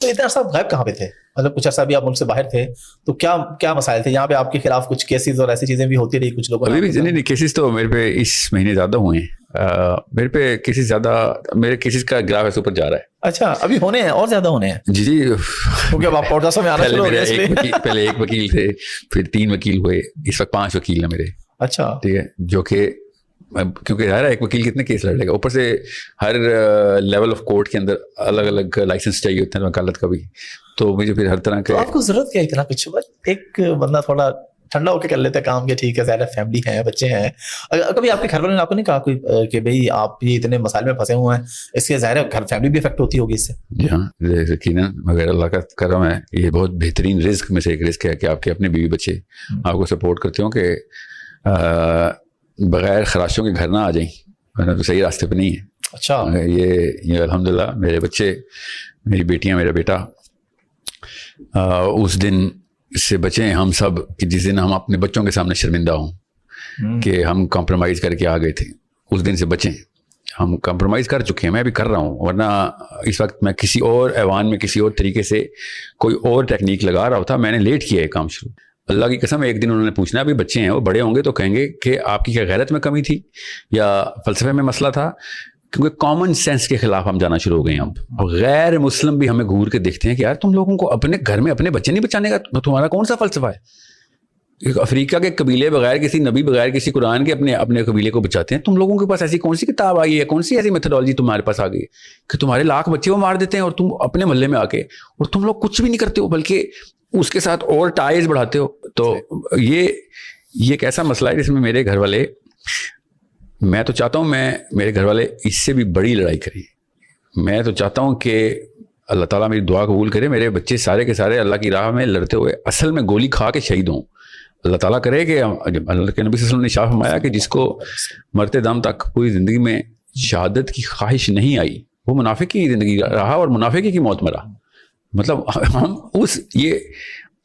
تو اتنا عرصہ آپ غائب کہاں پہ تھے؟ مطلب کچھ عرصہ بھی آپ ملک سے باہر تھے تو کیا مسائل تھے یہاں پہ؟ آپ کے خلاف کچھ کیسز اور ایسی چیزیں بھی ہوتی رہی کچھ لوگوں ابھی بھی؟ نہیں کیسز تو میرے پہ اس مہینے زیادہ ہوئے ہیں. میرے پہ کیسز زیادہ، میرے کیسز کا گراف ایسے اوپر جا رہا ہے. اچھا ابھی ہونے ہیں اور زیادہ ہونے ہیں؟ جی کیونکہ اب آپ پوڈکاسٹوں میں آنا شروع ہو گئے. پہلے ایک وکیل تھے، پھر 3 وکیل ہوئے، اس وقت 5 وکیل ہیں میرے. اچھا ٹھیک ہے، جو کہ کیونکہ ظاہر ہے ایک وکیل کتنے کیس لڑ لے گا، اوپر سے ہر لیول آف کورٹ کے اندر الگ الگ لائسنس چاہیے ہوتے ہیں وکالت کا بھی. تو مجھے پھر ہر طرح کے آپ کو ضرورت کیا اتنا کچھ؟ ایک بندہ تھوڑا ٹھنڈا ہو کے کر لیتا ہے کام، کے ٹھیک ہے ظاہر فیملی ہے، بچے ہیں. کبھی آپ کے گھر والوں نے آپ کو نہیں کہا کوئی کہ بھائی آپ یہ اتنے مسائل میں پھنسے ہوئے ہیں، اس کے ظاہر ہے گھر فیملی بھی افیکٹ ہوتی ہوگی اس سے؟ جی ہاں یقیناً، مگر اللہ کا کرم ہے، یہ بہت بہترین رزق میں سے ایک رزق ہے کہ آپ کے اپنے بیوی بچے آپ کو سپورٹ کرتے ہوں کہ بغیر خراشوں کے گھر نہ آ جائیں، ورنہ تو صحیح راستے پہ نہیں ہے. اچھا یہ الحمدللہ میرے بچے، میری بیٹیاں، میرا بیٹا اس دن سے بچے ہیں ہم سب کہ جس دن ہم اپنے بچوں کے سامنے شرمندہ ہوں کہ ہم کمپرومائز کر کے آ گئے تھے. اس دن سے بچیں، ہم کمپرومائز کر چکے ہیں، میں بھی کر رہا ہوں، ورنہ اس وقت میں کسی اور ایوان میں کسی اور طریقے سے کوئی اور ٹیکنیک لگا رہا ہوتا. میں نے لیٹ کیا ہے کام شروع. اللہ کی قسم ایک دن انہوں نے پوچھنا، ابھی بچے ہیں وہ بڑے ہوں گے تو کہیں گے کہ آپ کی کیا غیرت میں کمی تھی یا فلسفے میں مسئلہ تھا، کیونکہ کامن سینس کے خلاف ہم جانا شروع ہو گئے ہیں اب. اور غیر مسلم بھی ہمیں گھور کے دیکھتے ہیں کہ یار تم لوگوں کو اپنے گھر میں اپنے بچے نہیں بچانے کا تمہارا کون سا فلسفہ ہے؟ افریقہ کے قبیلے بغیر کسی نبی، بغیر کسی قرآن کے اپنے قبیلے کو بچاتے ہیں. تم لوگوں کے پاس ایسی کون سی کتاب آئی ہے، کون سی ایسی میتھڈالوجی تمہارے پاس آ گئی کہ تمہارے لاکھ بچے وہ مار دیتے ہیں اور تم اپنے محلے میں آ کے اور تم لوگ کچھ بھی نہیں کرتے ہو بلکہ اس کے ساتھ اور ٹائز بڑھاتے ہو. تو یہ ایک ایسا مسئلہ ہے جس میں میرے گھر والے، میں تو چاہتا ہوں میرے گھر والے اس سے بھی بڑی لڑائی کریں. میں تو چاہتا ہوں کہ اللہ تعالیٰ میری دعا قبول کرے، میرے بچے سارے کے سارے اللہ کی راہ میں لڑتے ہوئے اصل میں گولی کھا کے شہید ہوں. اللہ تعالیٰ کرے کہ اللہ کے نبی صلی اللہ علیہ وسلم نے شاہ فرمایا کہ جس کو مرتے دم تک پوری زندگی میں شہادت کی خواہش نہیں آئی وہ منافق کی زندگی رہا اور منافقی کی موت مرا. مطلب ہم یہ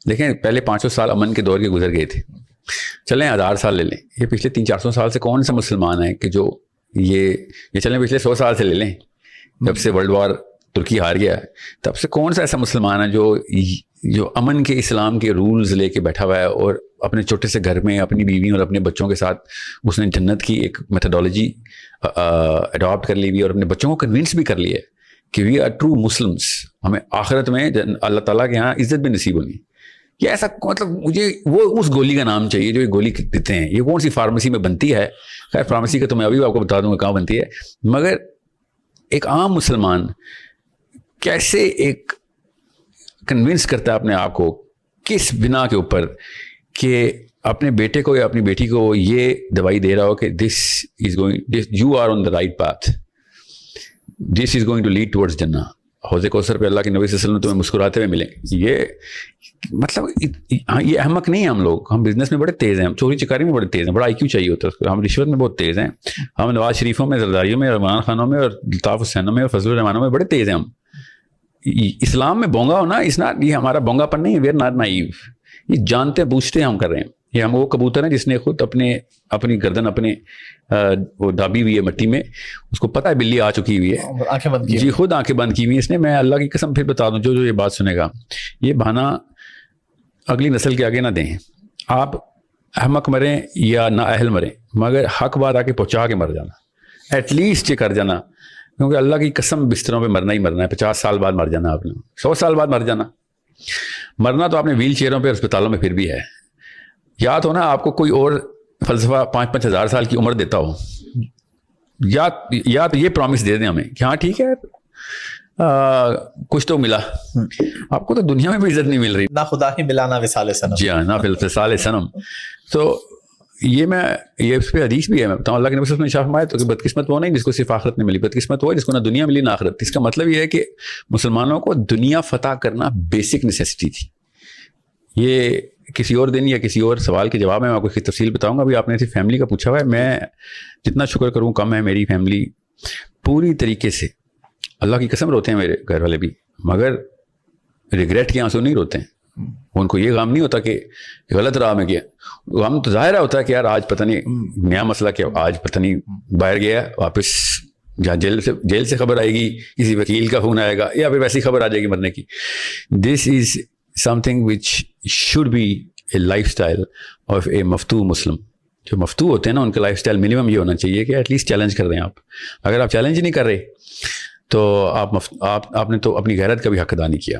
دیکھیں پہلے 500 سال امن کے دور کے گزر گئے تھے، چلیں 1000 سال لے لیں، یہ پچھلے 300-400 سال سے کون سا مسلمان ہے کہ جو یہ چلیں پچھلے 100 سال سے لے لیں، جب سے ورلڈ وار ترکی ہار گیا ہے تب سے کون سا ایسا مسلمان ہے جو امن کے اسلام کے رولز لے کے بیٹھا ہوا ہے اور اپنے چھوٹے سے گھر میں اپنی بیوی اور اپنے بچوں کے ساتھ اس نے جنت کی ایک میتھڈالوجی اڈاپٹ کر لی ہوئی اور اپنے بچوں کو کنونس بھی کر لیا ہے کہ وی آر ٹرو مسلمس، ہمیں آخرت میں اللہ تعالیٰ کے یہاں عزت بھی نصیب ہونی. یہ ایسا مطلب مجھے وہ اس گولی کا نام چاہیے جو یہ گولی دیتے ہیں. یہ کون سی فارمیسی میں بنتی ہے؟ خیر فارمیسی کا تو میں ابھی آپ کو بتا دوں گا کہاں بنتی ہے، مگر ایک عام مسلمان کیسے ایک کنونس کرتا ہے اپنے آپ کو کس بنا کے اوپر کہ اپنے بیٹے کو یا اپنی بیٹی کو یہ دوائی دے رہا ہو کہ this is going, you are on the right path, this is going to lead towards جنہ. حوض کوثر پہ اللہ کے نبی صلی اللہ علیہ وسلم تمہیں مسکراتے ہوئے ملیں گے. یہ مطلب یہ احمق نہیں ہیں ہم لوگ. ہم بزنس میں بڑے تیز ہیں، ہم چوری چکاری میں بڑے تیز ہیں، بڑا IQ چاہیے ہوتا ہے. ہم رشوت میں بہت تیز ہیں، ہم نواز شریفوں میں، زرداریوں میں، عمران خانوں میں اور الطاف حسینوں میں اور فضل الرحمانوں میں بڑے تیز ہیں. ہم اسلام میں بونگا ہونا یہ ہمارا بونگا پن نہیں ہے، وی آر ناٹ نائیو. یہ جانتے بوجھتے ہم کر رہے ہیں. یہ ہم وہ کبوتر ہیں جس نے خود اپنی گردن وہ دابی ہوئی ہے مٹی میں، اس کو پتہ ہے بلی آ چکی ہوئی ہے، آنکھیں بند کی، جی خود آنکھیں بند کی ہوئی اس نے. میں اللہ کی قسم پھر بتا دوں، جو یہ بات سنے گا یہ بہانہ اگلی نسل کے آگے نہ دیں. آپ احمق مریں یا نا اہل مریں، مگر حق بات آ کے پہنچا کے مر جانا، ایٹ لیسٹ یہ کر جانا. کیونکہ اللہ کی قسم بستروں پہ مرنا ہی مرنا ہے. 50 سال بعد مر جانا، آپ نے 100 سال بعد مر جانا. مرنا تو آپ نے ویل چیئروں پہ اسپتالوں میں پھر بھی ہے. یاد ہو نا آپ کو کوئی اور فلسفہ 5-5 ہزار سال کی عمر دیتا ہو، یا تو یہ پرومس دے دیں ہمیں کہ ہاں ٹھیک ہے کچھ تو ملا. آپ کو تو دنیا میں بھی عزت نہیں مل رہی، نہ خدا ہی ملا نہ وصال صنم. جی ہاں، نہ وصال صنم. تو یہ اس پہ حدیث بھی ہے. میں بتاؤں اللہ کے نبی صلی اللہ علیہ وسلم نے شاہ فرمایا تو کہ بدقسمت وہ نہیں جس کو صرف آخرت میں ملی، بدقسمت وہ ہے جس کو نہ دنیا ملی نہ آخرت. اس کا مطلب یہ ہے کہ مسلمانوں کو دنیا فتح کرنا بیسک نیسیسٹی تھی. یہ کسی اور دن یا کسی اور سوال کے جواب میں آپ کو اس کی تفصیل بتاؤں گا. ابھی آپ نے صرف فیملی کا پوچھا ہوا ہے، میں جتنا شکر کروں کم ہے. میری فیملی پوری طریقے سے، اللہ کی قسم روتے ہیں میرے گھر والے بھی، مگر ریگریٹ کے آنسو نہیں روتے ہیں. ان کو یہ غم نہیں ہوتا کہ غلط راہ میں گیا. غم تو ظاہر ہوتا ہے کہ یار آج پتہ نہیں نیا مسئلہ کیا، آج پتہ نہیں باہر گیا واپس جہاں جیل سے خبر آئے گی, کسی وکیل کا فون آئے گا, یا پھر ویسی خبر آ جائے گی مرنے کی. This is something which should be a lifestyle of a مفتو مسلم. جو مفتو ہوتے ہیں نا, ان کا لائف اسٹائل منیمم یہ ہونا چاہیے کہ ایٹ لیسٹ چیلنج کر دیں آپ. اگر آپ چیلنج نہیں کر رہے تو آپ نے تو اپنی غیرت کا بھی حق ادا نہیں کیا.